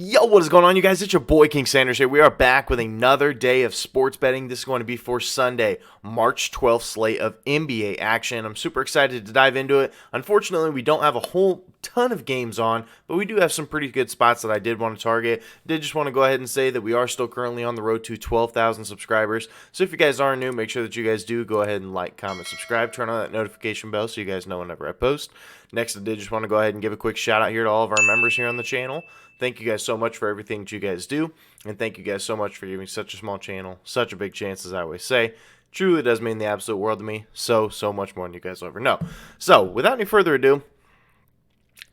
Yo, what is going on, you guys? It's your boy King Sanders here. We are back with another day of sports betting. This is going to be for Sunday, March 12th slate of NBA action. I'm super excited to dive into it. Unfortunately, we don't have a whole ton of games on, but we do have some pretty good spots that I did want to target. Did just want to go ahead and say that we are still currently on the road to 12,000 subscribers. So if you guys are new, make sure that you guys do go ahead and like, comment, subscribe, turn on that notification bell so you guys know whenever I post. Next, I did just want to go ahead and give a quick shout out here to all of our members here on the channel. Thank you guys so much for everything that you guys do, and thank you guys so much for giving such a small channel such a big chance, as I always say. Truly does mean the absolute world to me, so much more than you guys will ever know. So, without any further ado,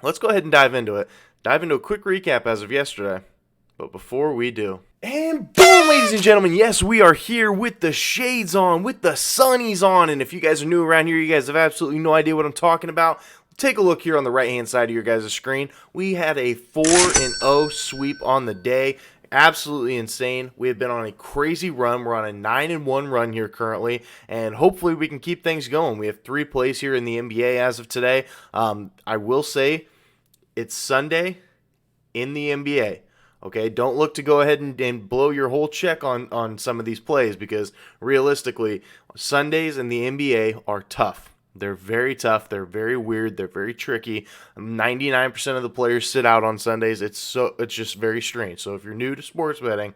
let's go ahead and dive into it. Dive into a quick recap as of yesterday, but before we do... And boom, ladies and gentlemen, yes, we are here with the shades on, with the sunnies on, and if you guys are new around here, you guys have absolutely no idea what I'm talking about. Take a look here on the right-hand side of your guys' screen. We had a 4-0 sweep on the day. Absolutely insane. We have been on a crazy run. We're on a 9-1 run here currently, and hopefully we can keep things going. We have 3 plays here in the NBA as of today. I will say it's Sunday in the NBA. Okay, don't look to go ahead and blow your whole check on some of these plays, because realistically, Sundays in the NBA are tough. They're very tough. They're very weird. They're very tricky. 99% of the players sit out on Sundays. It's just very strange. So if you're new to sports betting,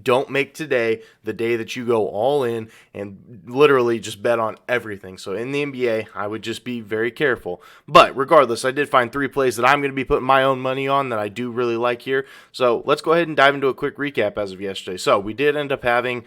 don't make today the day that you go all in and literally just bet on everything. So in the NBA, I would just be very careful. But regardless, I did find 3 plays that I'm going to be putting my own money on that I do really like here. So let's go ahead and dive into a quick recap as of yesterday. So we did end up having...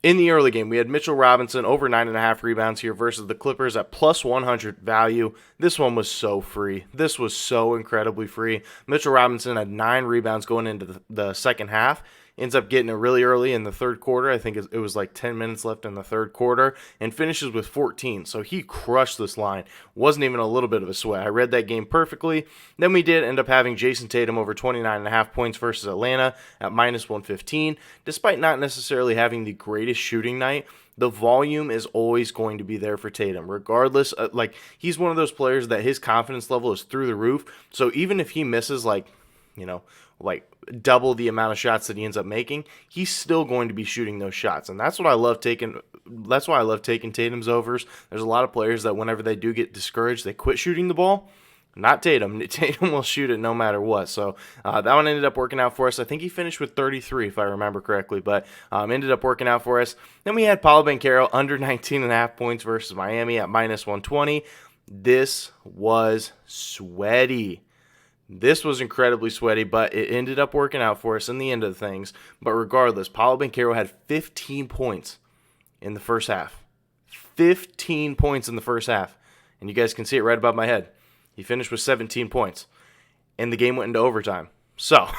In the early game, we had Mitchell Robinson over 9.5 rebounds here versus the Clippers at plus 100 value. This one was so free. This was so incredibly free. Mitchell Robinson had 9 rebounds going into the second half. Ends up getting it really early in the third quarter. I think it was like 10 minutes left in the third quarter, and finishes with 14. So he crushed this line. Wasn't even a little bit of a sweat. I read that game perfectly. Then we did end up having Jason Tatum over 29.5 points versus Atlanta at minus 115. Despite not necessarily having the greatest shooting night, the volume is always going to be there for Tatum. Regardless, he's one of those players that his confidence level is through the roof. So even if he misses like double the amount of shots that he ends up making, he's still going to be shooting those shots. And that's what I love taking. That's why I love taking Tatum's overs. There's a lot of players that whenever they do get discouraged, they quit shooting the ball. Not Tatum. Tatum will shoot it no matter what. So that one ended up working out for us. I think he finished with 33 if I remember correctly, but ended up working out for us. Then we had Paolo Banchero under 19.5 points versus Miami at minus 120. This was sweaty. This was incredibly sweaty, but it ended up working out for us in the end of things. But regardless, Paolo Banchero had 15 points in the first half. 15 points in the first half. And you guys can see it right above my head. He finished with 17 points. And the game went into overtime. So,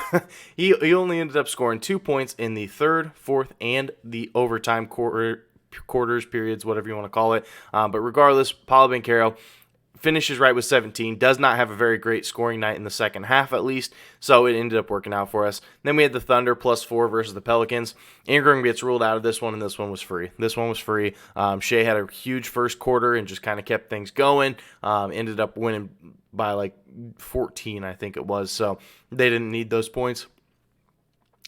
he only ended up scoring 2 points in the third, fourth, and the overtime quarters, periods, whatever you want to call it. But regardless, Paolo Banchero finishes right with 17, does not have a very great scoring night in the second half at least, so it ended up working out for us. Then we had the Thunder plus 4 versus the Pelicans. Ingram gets ruled out of this one, and this one was free. Shea had a huge first quarter and just kind of kept things going. Ended up winning by like 14, I think it was, so they didn't need those points.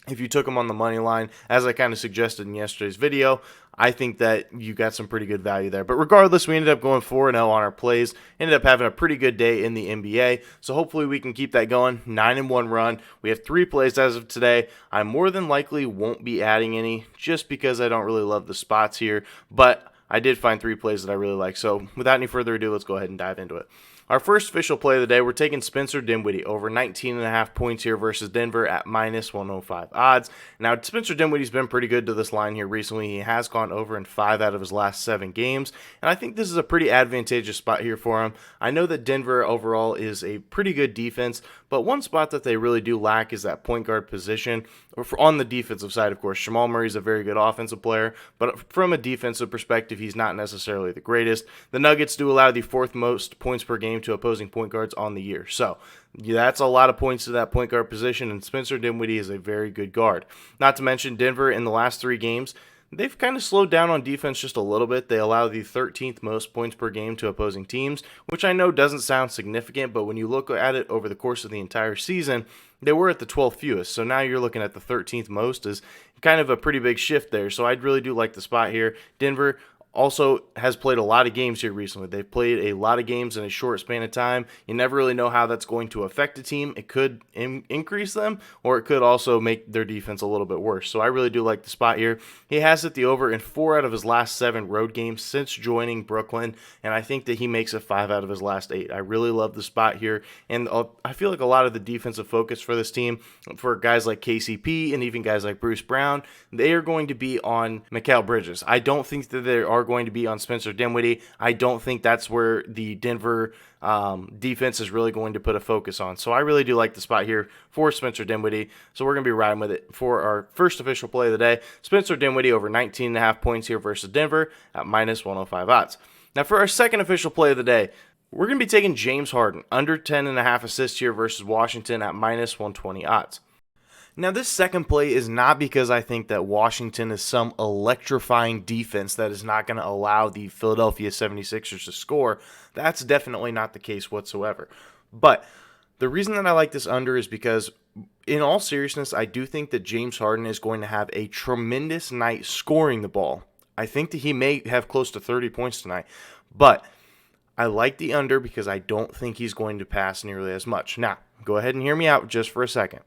If you took them on the money line, as I kind of suggested in yesterday's video, I think that you got some pretty good value there. But regardless, we ended up going 4-0 on our plays. Ended up having a pretty good day in the NBA. So hopefully we can keep that going. 9-1 run. We have 3 plays as of today. I more than likely won't be adding any just because I don't really love the spots here. But I did find 3 plays that I really like. So without any further ado, let's go ahead and dive into it. Our first official play of the day, we're taking Spencer Dinwiddie over 19.5 points here versus Denver at minus 105 odds. Now, Spencer Dinwiddie's been pretty good to this line here recently. He has gone over in 5 out of his last 7 games, and I think this is a pretty advantageous spot here for him. I know that Denver overall is a pretty good defense, but one spot that they really do lack is that point guard position. On the defensive side, of course, Jamal Murray's a very good offensive player, but from a defensive perspective, he's not necessarily the greatest. The Nuggets do allow the 4th most points per game to opposing point guards on the year. So that's a lot of points to that point guard position, and Spencer Dinwiddie is a very good guard. Not to mention Denver in the last 3 games, they've kind of slowed down on defense just a little bit. They allow the 13th most points per game to opposing teams, which I know doesn't sound significant, but when you look at it over the course of the entire season, they were at the 12th fewest. So now you're looking at the 13th most is kind of a pretty big shift there. So I really do like the spot here. Denver also has played a lot of games here recently. They've played a lot of games in a short span of time. You never really know how that's going to affect a team. It could increase them, or it could also make their defense a little bit worse. So I really do like the spot here. He has hit the over in 4 out of his last 7 road games since joining Brooklyn, and I think that he makes it 5 out of his last 8. I really love the spot here, and I feel like a lot of the defensive focus for this team, for guys like KCP and even guys like Bruce Brown, they are going to be on Mikal Bridges. I don't think that they are going to be on Spencer Dinwiddie. I don't think that's where the Denver defense is really going to put a focus on. So I really do like the spot here for Spencer Dinwiddie. So we're going to be riding with it for our first official play of the day. Spencer Dinwiddie over 19.5 points here versus Denver at minus 105 odds. Now for our second official play of the day, we're going to be taking James Harden under 10.5 assists here versus Washington at minus 120 odds. Now, this second play is not because I think that Washington is some electrifying defense that is not going to allow the Philadelphia 76ers to score. That's definitely not the case whatsoever. But the reason that I like this under is because, in all seriousness, I do think that James Harden is going to have a tremendous night scoring the ball. I think that he may have close to 30 points tonight. But I like the under because I don't think he's going to pass nearly as much. Now, go ahead and hear me out just for a second.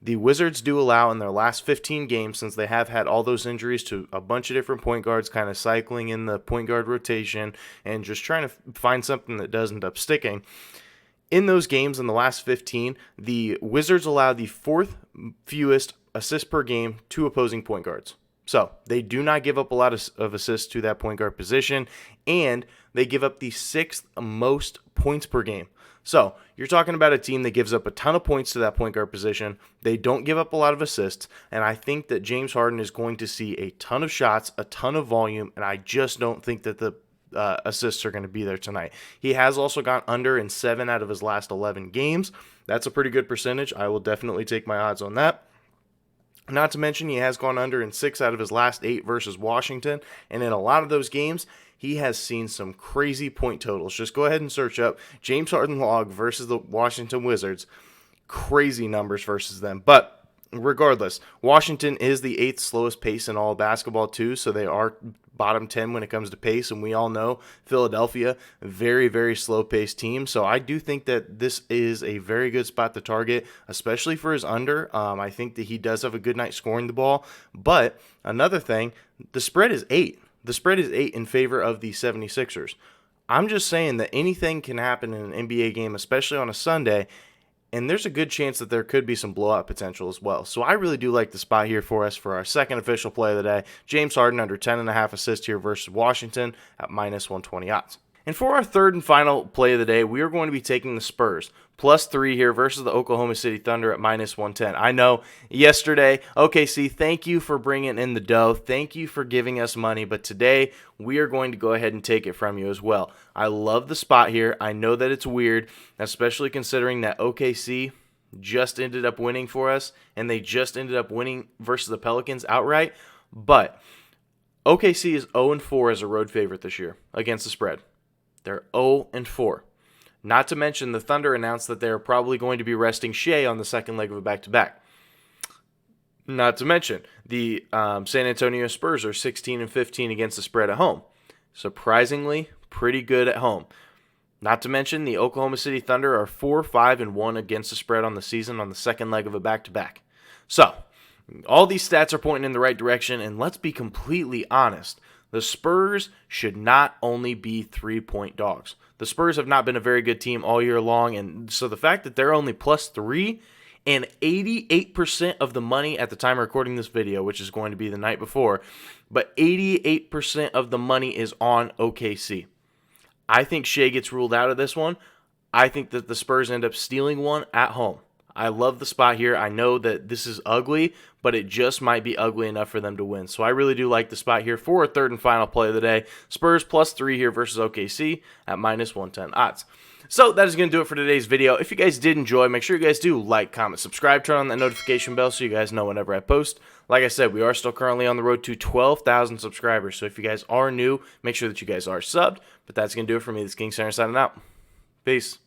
The Wizards do allow in their last 15 games, since they have had all those injuries to a bunch of different point guards, kind of cycling in the point guard rotation and just trying to find something that does end up sticking. In those games, in the last 15, the Wizards allow the 4th fewest assists per game to opposing point guards. So they do not give up a lot of assists to that point guard position, and they give up the 6th most points per game. So you're talking about a team that gives up a ton of points to that point guard position. They don't give up a lot of assists, and I think that James Harden is going to see a ton of shots, a ton of volume, and I just don't think that the assists are going to be there tonight. He has also gone under in 7 out of his last 11 games. That's a pretty good percentage. I will definitely take my odds on that. Not to mention, he has gone under in 6 out of his last 8 versus Washington, and in a lot of those games, he has seen some crazy point totals. Just go ahead and search up James Harden log versus the Washington Wizards. Crazy numbers versus them. But regardless, Washington is the 8th slowest pace in all of basketball too, so they are bottom 10 when it comes to pace, and we all know Philadelphia, very, very slow-paced team. So I do think that this is a very good spot to target, especially for his under. I think that he does have a good night scoring the ball. But another thing, the spread is 8. The spread is 8 in favor of the 76ers. I'm just saying that anything can happen in an NBA game, especially on a Sunday, and there's a good chance that there could be some blowout potential as well. So I really do like the spot here for us for our second official play of the day. James Harden under 10.5 assists here versus Washington at minus 120 odds. And for our third and final play of the day, we are going to be taking the Spurs +3 here versus the Oklahoma City Thunder at minus 110. I know yesterday, OKC, thank you for bringing in the dough. Thank you for giving us money. But today, we are going to go ahead and take it from you as well. I love the spot here. I know that it's weird, especially considering that OKC just ended up winning for us, and they just ended up winning versus the Pelicans outright. But OKC is 0-4 as a road favorite this year against the spread. They're 0-4. Not to mention, the Thunder announced that they're probably going to be resting Shea on the second leg of a back-to-back. Not to mention, the San Antonio Spurs are 16-15 against the spread at home. Surprisingly, pretty good at home. Not to mention, the Oklahoma City Thunder are 4-5-1 against the spread on the season on the second leg of a back-to-back. So, all these stats are pointing in the right direction, and let's be completely honest. The Spurs should not only be 3-point dogs. The Spurs have not been a very good team all year long, and so the fact that they're only +3 and 88% of the money at the time of recording this video, which is going to be the night before, but 88% of the money is on OKC. I think Shea gets ruled out of this one. I think that the Spurs end up stealing one at home. I love the spot here. I know that this is ugly, but it just might be ugly enough for them to win. So I really do like the spot here for a third and final play of the day. Spurs +3 here versus OKC at minus 110 odds. So that is going to do it for today's video. If you guys did enjoy, make sure you guys do like, comment, subscribe, turn on that notification bell so you guys know whenever I post. Like I said, we are still currently on the road to 12,000 subscribers. So if you guys are new, make sure that you guys are subbed. But that's going to do it for me. This is King Center signing out. Peace.